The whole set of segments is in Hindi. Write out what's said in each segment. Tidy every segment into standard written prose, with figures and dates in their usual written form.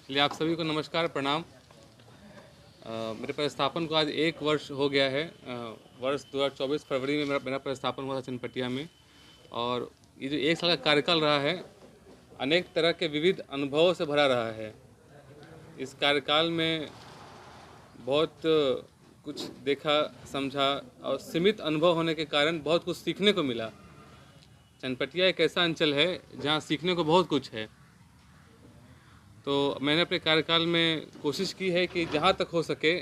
चलिए, आप सभी को नमस्कार, प्रणाम। मेरे पदस्थापन को आज 1 वर्ष हो गया है। वर्ष 2024 फरवरी में मेरा पदस्थापन हुआ था चनपटिया में। और ये जो 1 साल का कार्यकाल रहा है, अनेक तरह के विविध अनुभवों से भरा रहा है। इस कार्यकाल में बहुत कुछ देखा, समझा और सीमित अनुभव होने के कारण बहुत कुछ सीखने को मिला। चनपटिया एक ऐसा अंचल है जहाँ सीखने को बहुत कुछ है। तो मैंने अपने कार्यकाल में कोशिश की है कि जहाँ तक हो सके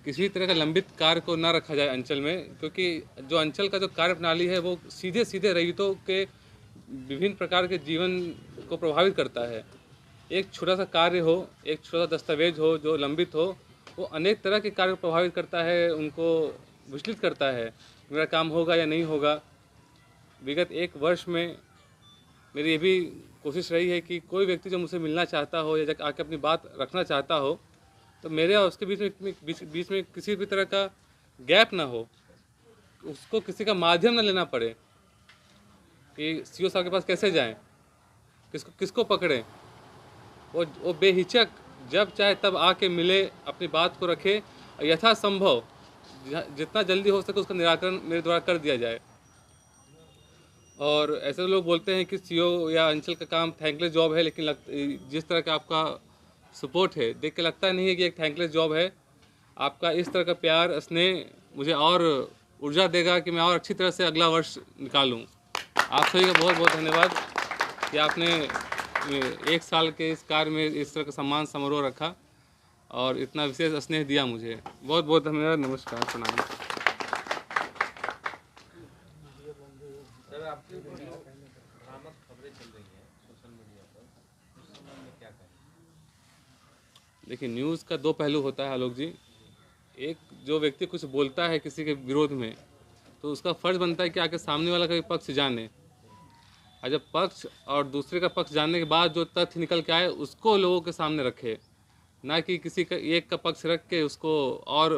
किसी तरह का लंबित कार्य को ना रखा जाए अंचल में, क्योंकि जो अंचल का जो कार्य प्रणाली है वो सीधे सीधे रैयतों के विभिन्न प्रकार के जीवन को प्रभावित करता है। एक छोटा सा कार्य हो, एक छोटा सा दस्तावेज हो जो लंबित हो, वो अनेक तरह के कार्य को प्रभावित करता है, उनको विचलित करता है, मेरा काम होगा या नहीं होगा। विगत 1 वर्ष में मेरी ये भी कोशिश रही है कि कोई व्यक्ति जो मुझसे मिलना चाहता हो या जब आके अपनी बात रखना चाहता हो, तो मेरे और उसके बीच में किसी भी तरह का गैप ना हो, उसको किसी का माध्यम ना लेना पड़े कि सीओ साहब के पास कैसे जाएं, किसको पकड़ें। वो बेहिचक जब चाहे तब आके मिले, अपनी बात को रखे और यथासंभव जितना जल्दी हो सके उसका निराकरण मेरे द्वारा कर दिया जाए। और ऐसे लोग बोलते हैं कि सीओ या अंचल का काम थैंकलेस जॉब है, लेकिन जिस तरह का आपका सपोर्ट है देख के लगता नहीं है कि एक थैंकलेस जॉब है। आपका इस तरह का प्यार, स्नेह मुझे और ऊर्जा देगा कि मैं और अच्छी तरह से अगला वर्ष निकालूं। आप सभी का बहुत बहुत धन्यवाद कि आपने 1 साल के इस कार्य में इस तरह का सम्मान समारोह रखा और इतना विशेष स्नेह दिया मुझे। बहुत बहुत धन्यवाद। नमस्कार, प्रणाम। आपकी जो भ्रामक खबरें चल रही हैं सोशल मीडिया पर, उस संबंध में क्या कहें? देखिए, न्यूज़ का 2 पहलू होता है आलोक जी। एक, जो व्यक्ति कुछ बोलता है किसी के विरोध में, तो उसका फर्ज बनता है कि आके सामने वाला का पक्ष जाने, और जब पक्ष और दूसरे का पक्ष जानने के बाद जो तथ्य निकल के आए उसको लोगों के सामने रखे, ना कि किसी का एक का पक्ष रख के उसको और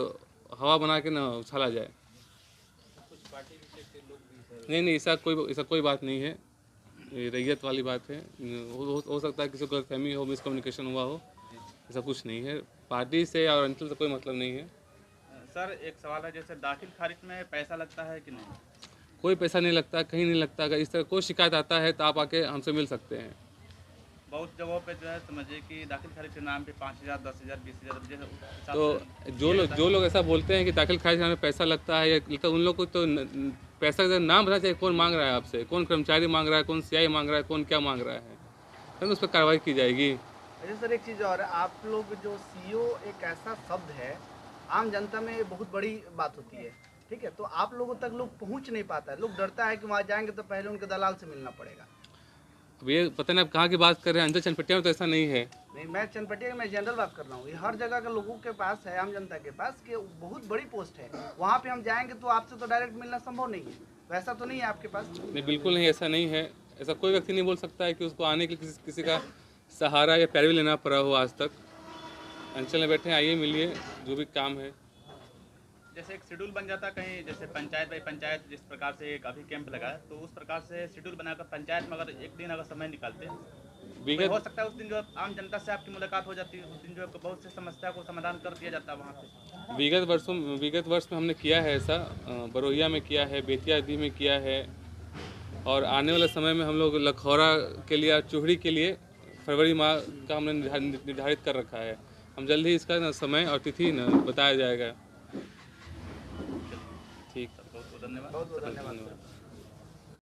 हवा बना के ना उछाला जाए। कुछ पार्टी विशेष के लोग भी नहीं, ऐसा कोई बात नहीं है। ये रैयत वाली बात है। हो सकता है किसी को गलतफहमी हो, मिसकम्युनिकेशन हुआ हो, ऐसा कुछ नहीं है। पार्टी से और अंचल से कोई मतलब नहीं है। सर, एक सवाल है, जैसे दाखिल खारिज में पैसा लगता है कि नहीं? कोई पैसा नहीं लगता, कहीं नहीं लगता। अगर इस तरह कोई शिकायत आता है तो आप आके हमसे मिल सकते हैं। बहुत जगहों पे जो है समझिए कि दाखिल खारिज के नाम पे 5,000, 10,000, 20,000 जैसे तो जो लोग ऐसा बोलते हैं कि दाखिल खारिज में पैसा लगता है, या लगता है, उन लोग को तो पैसा का नाम बताना चाहिए। कौन मांग रहा है आपसे, कौन कर्मचारी मांग रहा है, कौन सीआई मांग रहा है, कौन क्या मांग रहा है, तो उस पर कार्रवाई की जाएगी। अच्छा सर, एक चीज़ और है, आप लोग जो सीओ एक ऐसा शब्द है, आम जनता में बहुत बड़ी बात होती है, ठीक है, तो आप लोगों तक लोग पहुंच नहीं पाता है। लोग डरता है कि वहाँ जाएंगे तो पहले उनके दलाल से मिलना पड़ेगा। अब ये पता नहीं आप कहाँ की बात कर रहे हैं। अंचल चनपटिया में तो ऐसा नहीं है। नहीं, मैं चनपटिया में जनरल बात कर रहा हूँ। ये हर जगह के लोगों के पास है, आम जनता के पास, कि बहुत बड़ी पोस्ट है, वहाँ पे हम जाएंगे तो आपसे तो डायरेक्ट मिलना संभव नहीं है। वैसा तो नहीं है आपके पास? नहीं, बिल्कुल नहीं, ऐसा नहीं है। ऐसा कोई व्यक्ति नहीं बोल सकता है कि उसको आने के लिए किसी का सहारा या पैरवी लेना पड़ा हो आज तक। अंचल में बैठे, आइए मिलिए, जो भी काम है। जैसे एक शेड्यूल बन जाता कहीं, जैसे पंचायत बाई पंचायत जिस प्रकार से एक अभी कैंप लगा है, तो उस प्रकार से शेड्यूल बनाकर पंचायत में अगर एक दिन अगर समय निकालते हैं तो हो सकता है उस दिन जो आम जनता से आपकी मुलाकात हो जाती है, उस दिन जो है बहुत सी समस्या को समाधान कर दिया जाता है वहाँ पे। विगत वर्ष में हमने किया है ऐसा। बरोहिया में किया है, बेतिया दी में किया है, और आने वाले समय में हम लोग लखौरा के लिए, चूहड़ी के लिए फरवरी माह का हमने निर्धारित कर रखा है। हम जल्द ही इसका ना समय और तिथि ना बताया जाएगा। ठीक, बहुत बहुत धन्यवाद। बहुत बहुत धन्यवाद। धन्यवाद।